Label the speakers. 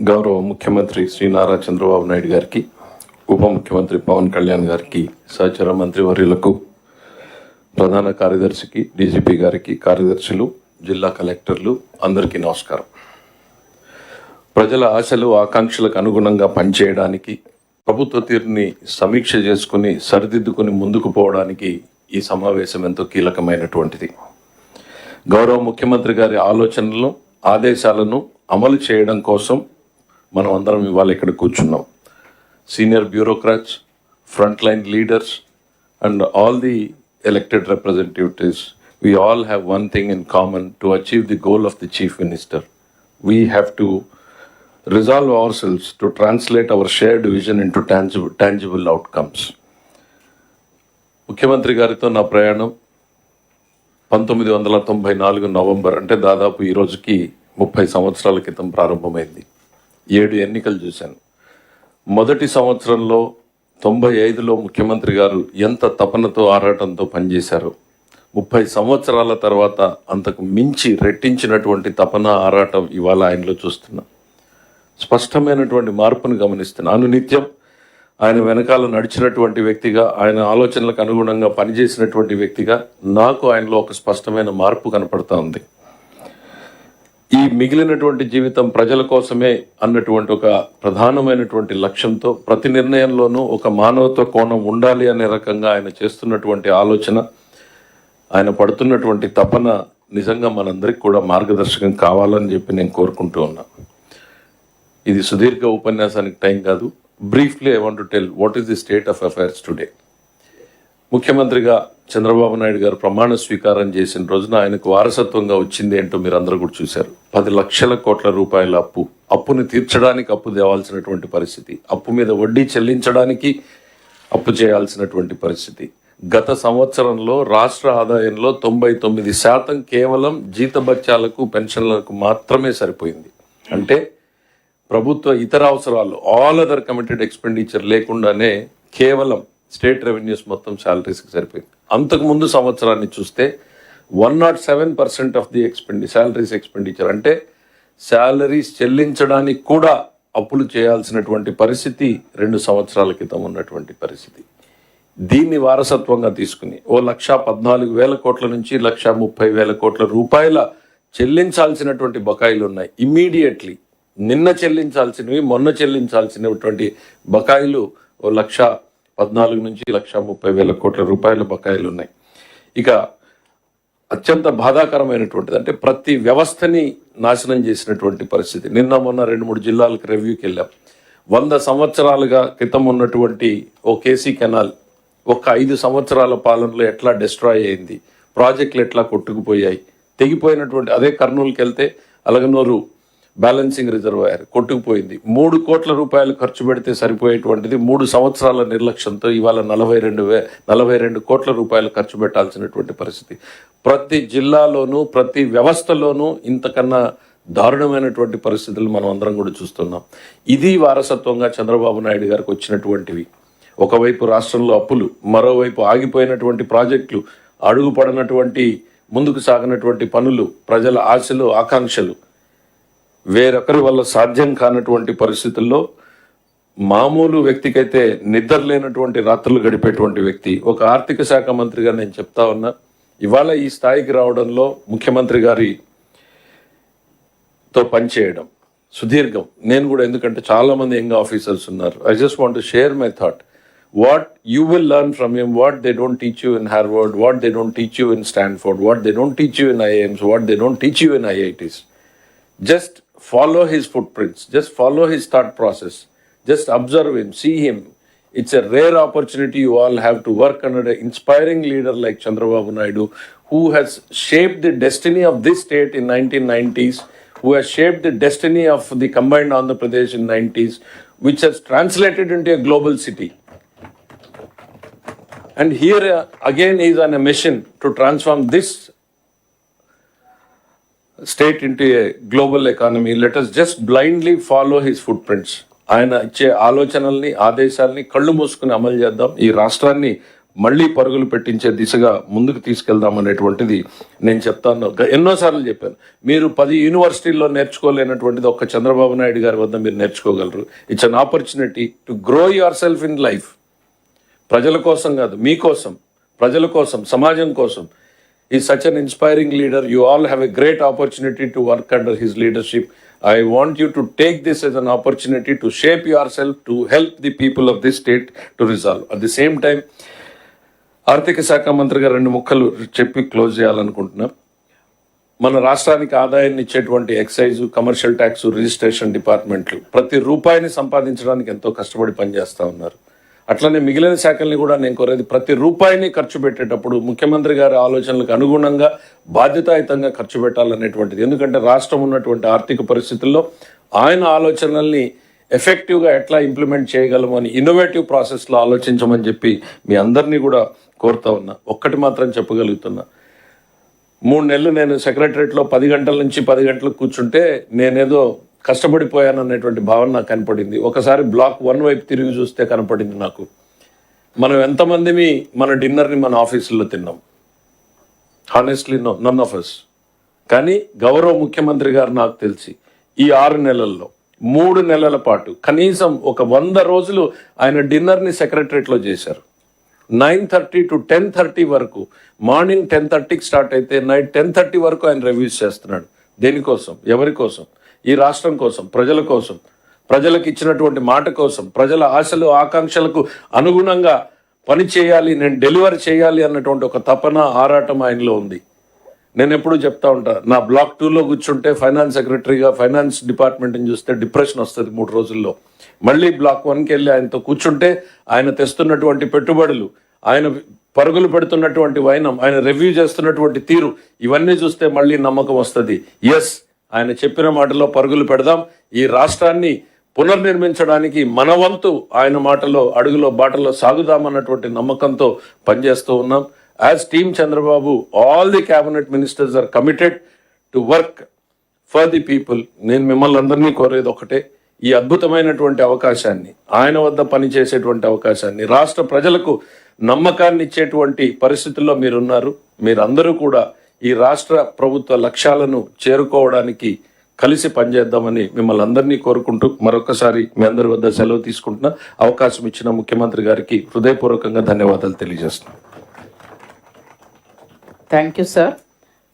Speaker 1: గౌరవ ముఖ్యమంత్రి శ్రీ నారా చంద్రబాబు నాయుడు గారికి, ఉప ముఖ్యమంత్రి పవన్ కళ్యాణ్ గారికి, సహచర మంత్రివర్యులకు, ప్రధాన కార్యదర్శికి, డీజీపీ గారికి, కార్యదర్శులు, జిల్లా కలెక్టర్లు అందరికీ నమస్కారం. ప్రజల ఆశలు ఆకాంక్షలకు అనుగుణంగా పనిచేయడానికి, ప్రభుత్వ తీరుని సమీక్ష చేసుకుని సరిదిద్దుకుని ముందుకు పోవడానికి ఈ సమావేశం ఎంతో కీలకమైనటువంటిది. గౌరవ ముఖ్యమంత్రి గారి ఆలోచనలను, ఆదేశాలను అమలు చేయడం కోసం మనం అందరం ఇవాళ ఇక్కడ కూర్చున్నాం. Senior bureaucrats, front line leaders and all the elected representatives, we all have one thing in common: to achieve the goal of the Chief Minister. We have to resolve ourselves to translate our shared vision into tangible outcomes. ముఖ్యమంత్రి గారితో నా ప్రయాణం 1994 November, అంటే దాదాపు ఈ రోజుకి 30 సంవత్సరాల క్రితం ప్రారంభమైంది. 7 ఎన్నికలు చూశాను. మొదటి సంవత్సరంలో 95లో ముఖ్యమంత్రి గారు ఎంత తపనతో, ఆరాటంతో పనిచేశారు. 30 సంవత్సరాల తర్వాత అంతకు మించి రెట్టించినటువంటి తపన, ఆరాటం ఇవాళ ఆయనలో చూస్తున్నా. స్పష్టమైనటువంటి మార్పును గమనిస్తున్నాను. నిత్యం ఆయన వెనకాల నడిచినటువంటి వ్యక్తిగా, ఆయన ఆలోచనలకు అనుగుణంగా పనిచేసినటువంటి వ్యక్తిగా నాకు ఆయనలో ఒక స్పష్టమైన మార్పు కనపడతా ఉంది. ఈ మిగిలినటువంటి జీవితం ప్రజల కోసమే అన్నటువంటి ఒక ప్రధానమైనటువంటి లక్ష్యంతో ప్రతి నిర్ణయంలోనూ ఒక మానవత్వ కోణం ఉండాలి అనే రకంగా ఆయన చేస్తున్నటువంటి ఆలోచన, ఆయన పడుతున్నటువంటి తపన నిజంగా మనందరికి కూడా మార్గదర్శకం కావాలని చెప్పి నేను కోరుకుంటూ ఉన్నా. ఇది సుదీర్ఘ ఉపన్యాసానికి టైం కాదు. Briefly I want to tell what is the state of affairs today. ముఖ్యమంత్రిగా చంద్రబాబు నాయుడు గారు ప్రమాణ స్వీకారం చేసిన రోజున ఆయనకు వారసత్వంగా వచ్చింది ఏంటో మీరు అందరూ కూడా చూశారు. 10 లక్షల కోట్ల రూపాయల అప్పుని తీర్చడానికి అప్పు తేవాల్సినటువంటి పరిస్థితి, అప్పు మీద వడ్డీ చెల్లించడానికి అప్పు చేయాల్సినటువంటి పరిస్థితి. గత సంవత్సరంలో రాష్ట్ర ఆదాయంలో 99% కేవలం జీతభత్యాలకు, పెన్షన్లకు మాత్రమే సరిపోయింది. అంటే ప్రభుత్వ ఇతర అవసరాలు, ఆల్ అదర్ కమిటెడ్ ఎక్స్పెండిచర్ లేకుండానే కేవలం స్టేట్ రెవెన్యూస్ మొత్తం శాలరీస్కి సరిపోయింది. అంతకుముందు సంవత్సరాన్ని చూస్తే 107% ఆఫ్ ది శాలరీస్ ఎక్స్పెండిచర్, అంటే శాలరీస్ చెల్లించడానికి కూడా అప్పులు చేయాల్సినటువంటి పరిస్థితి 2 సంవత్సరాల క్రితం ఉన్నటువంటి పరిస్థితి. దీన్ని వారసత్వంగా తీసుకుని 1,14,000 కోట్ల నుంచి 1,30,000 కోట్ల రూపాయల చెల్లించాల్సినటువంటి బకాయిలు ఉన్నాయి. ఇమ్మీడియట్లీ నిన్న చెల్లించాల్సినవి, మొన్న చెల్లించాల్సినటువంటి బకాయిలు 1,14,000 నుంచి 1,30,000 కోట్ల రూపాయల బకాయిలు ఉన్నాయి. ఇక అత్యంత బాధాకరమైనటువంటిది అంటే ప్రతి వ్యవస్థని నాశనం చేసినటువంటి పరిస్థితి. నిన్న మొన్న 2-3 జిల్లాలకు రివ్యూకి వెళ్ళాం. 100 సంవత్సరాలుగా క్రితం ఉన్నటువంటి ఓ కేసీ కెనాల్ ఒక 5 సంవత్సరాల పాలనలో ఎట్లా డిస్ట్రాయ్ అయింది, ప్రాజెక్టులు ఎట్లా కొట్టుకుపోయాయి, తెగిపోయినటువంటి. అదే కర్నూలుకి వెళ్తే అలగనూరు బ్యాలెన్సింగ్ రిజర్వాయర్ కొట్టుకుపోయింది. 3 కోట్ల రూపాయలు ఖర్చు పెడితే సరిపోయేటువంటిది 3 సంవత్సరాల నిర్లక్ష్యంతో ఇవాళ 42 కోట్ల రూపాయలు ఖర్చు పెట్టాల్సినటువంటి పరిస్థితి. ప్రతి జిల్లాలోనూ, ప్రతి వ్యవస్థలోనూ ఇంతకన్నా దారుణమైనటువంటి పరిస్థితులు మనం అందరం కూడా చూస్తున్నాం. ఇది వారసత్వంగా చంద్రబాబు నాయుడు గారికి వచ్చినటువంటివి. ఒకవైపు రాష్ట్రంలో అప్పులు, మరోవైపు ఆగిపోయినటువంటి ప్రాజెక్టులు, అడుగుపడినటువంటి, ముందుకు సాగినటువంటి పనులు, ప్రజల ఆశలు, ఆకాంక్షలు, వేరొకరి వల్ల సాధ్యం కానటువంటి పరిస్థితుల్లో మామూలు వ్యక్తికైతే నిద్ర లేనటువంటి రాత్రులు గడిపేటువంటి వ్యక్తి, ఒక ఆర్థిక శాఖ మంత్రిగా నేను చెప్తా ఉన్నా. ఇవాళ ఈ స్థాయికి రావడంలో ముఖ్యమంత్రి గారితో పనిచేయడం సుదీర్ఘం. నేను కూడా, ఎందుకంటే చాలా మంది యంగ్ ఆఫీసర్స్ ఉన్నారు. I just want to share my thought. What you will learn from him, what they don't teach you in Harvard, what they don't teach you in Stanford, what they don't teach you in IIMs, what they don't teach you in IITs. Just follow his footprints, just follow his thought process, just observe him, see him. It's a rare opportunity you all have to work under an inspiring leader like Chandrababu Naidu, who has shaped the destiny of this state in 1990s, who has shaped the destiny of the combined Andhra Pradesh in 90s, which has translated into a global city. And here again is on a mission to transform this state into a global economy. Let us just blindly follow his footprints. ఆయన ఇచ్చే ఆలోచనల్ని, ఆదేశాలని కళ్ళు మూసుకుని అమలు చేద్దాం. ఈ రాష్ట్రాన్ని మళ్ళీ పరుగులు పెట్టించే దిశగా ముందుకు తీసుకెళ్దాం అనేటువంటిది నేను చెప్తాను. ఎన్నోసార్లు చెప్పాను, మీరు 10 యూనివర్సిటీల్లో నేర్చుకోలేనటువంటిది ఒక్క చంద్రబాబు నాయుడు గారి వద్ద మీరు నేర్చుకోగలరు. It's an opportunity to grow yourself in life. ప్రజల కోసం కాదు, మీకోసం, ప్రజల కోసం, సమాజం కోసం. Is such an inspiring leader. You all have a great opportunity to work under his leadership. I want you to take this as an opportunity to shape yourself to help the people of this state to resolve. At the same time, ఆర్థిక శాఖ మంత్రి గారు 2 ముక్కలు చెప్పి close చేయాలనుకుంటున్నా. మన రాష్ట్రానికి ఆదాయాన్ని ఇచ్చేటువంటి ఎక్సైజ్, కమర్షియల్ ట్యాక్స్, రిజిస్ట్రేషన్ డిపార్ట్మెంట్లు ప్రతి రూపాయిని సంపాదించడానికి ఎంతో కష్టపడి పనిచేస్తూ ఉన్నారు. అట్లనే మిగిలిన శాఖల్ని కూడా నేను కోరేది, ప్రతి రూపాయిని ఖర్చు పెట్టేటప్పుడు ముఖ్యమంత్రి గారి ఆలోచనలకు అనుగుణంగా బాధ్యతాయుతంగా ఖర్చు పెట్టాలనేటువంటిది. ఎందుకంటే రాష్ట్రం ఉన్నటువంటి ఆర్థిక పరిస్థితుల్లో ఆయన ఆలోచనల్ని ఎఫెక్టివ్గా ఎట్లా ఇంప్లిమెంట్ చేయగలము అని ఇన్నోవేటివ్ ప్రాసెస్లో ఆలోచించమని చెప్పి మీ అందరినీ కూడా కోరుతా ఉన్నా. ఒక్కటి మాత్రం చెప్పగలుగుతున్నా, 3 నెలలు నేను సెక్రటరేట్లో 10 గంటల నుంచి 10 గంటలకు కూర్చుంటే నేనేదో కష్టపడిపోయాను అనేటువంటి భావన నాకు కనపడింది. ఒకసారి బ్లాక్ 1 వైపు తిరిగి చూస్తే కనపడింది నాకు, మనం ఎంతమందిమి మన డిన్నర్ని మన ఆఫీసుల్లో తిన్నాం. Honestly none of us. కానీ గౌరవ ముఖ్యమంత్రి గారు నాకు తెలిసి ఈ 6 నెలల్లో 3 నెలల పాటు కనీసం ఒక 100 రోజులు ఆయన డిన్నర్ని సెక్రటరేట్లో చేశారు. 9:30 to 10:30 వరకు, మార్నింగ్ 10:30కి స్టార్ట్ అయితే నైట్ 10:30 వరకు ఆయన రివ్యూస్ చేస్తున్నాడు. దేనికోసం? ఎవరి కోసం? ఈ రాష్ట్రం కోసం, ప్రజల కోసం, ప్రజలకు ఇచ్చినటువంటి మాట కోసం, ప్రజల ఆశలు ఆకాంక్షలకు అనుగుణంగా పని చేయాలి, నేను డెలివర్ చేయాలి అన్నటువంటి ఒక తపన, ఆరాటం ఆయనలో ఉంది. నేను ఎప్పుడు చెప్తా ఉంటా, నా బ్లాక్ 2లో కూర్చుంటే ఫైనాన్స్ సెక్రటరీగా ఫైనాన్స్ డిపార్ట్మెంట్ని చూస్తే డిప్రెషన్ వస్తుంది 3 రోజుల్లో. మళ్ళీ బ్లాక్ 1కి వెళ్ళి ఆయనతో కూర్చుంటే ఆయన తెస్తున్నటువంటి పెట్టుబడులు, ఆయన పరుగులు పెడుతున్నటువంటి వైనం, ఆయన రివ్యూ చేస్తున్నటువంటి తీరు, ఇవన్నీ చూస్తే మళ్ళీ నమ్మకం వస్తుంది. ఎస్, ఆయన చెప్పిన మాటలో పరుగులు పెడదాం, ఈ రాష్ట్రాన్ని పునర్నిర్మించడానికి మన వంతు ఆయన మాటలో అడుగులో బాటలో సాగుదామన్నటువంటి నమ్మకంతో పనిచేస్తూ ఉన్నాం. As team Chandrababu, all the cabinet ministers are committed to work for the people. నేను మిమ్మల్ని అందరినీ కోరేది ఒకటే, ఈ అద్భుతమైనటువంటి అవకాశాన్ని, ఆయన వద్ద పనిచేసేటువంటి అవకాశాన్ని, రాష్ట్ర ప్రజలకు నమ్మకాన్ని ఇచ్చేటువంటి పరిస్థితుల్లో మీరున్నారు. మీరందరూ కూడా ఈ రాష్ట్ర ప్రభుత్వ లక్ష్యాలను చేరుకోవడానికి కలిసి పనిచేద్దామని మిమ్మల్ని అందరినీ కోరుకుంటూ మరొకసారి మీ అందరి వద్ద సెలవు తీసుకుంటున్నా. అవకాశం ఇచ్చిన ముఖ్యమంత్రి గారికి హృదయపూర్వకంగా ధన్యవాదాలు తెలియజేస్తున్నాను.
Speaker 2: Thank you sir.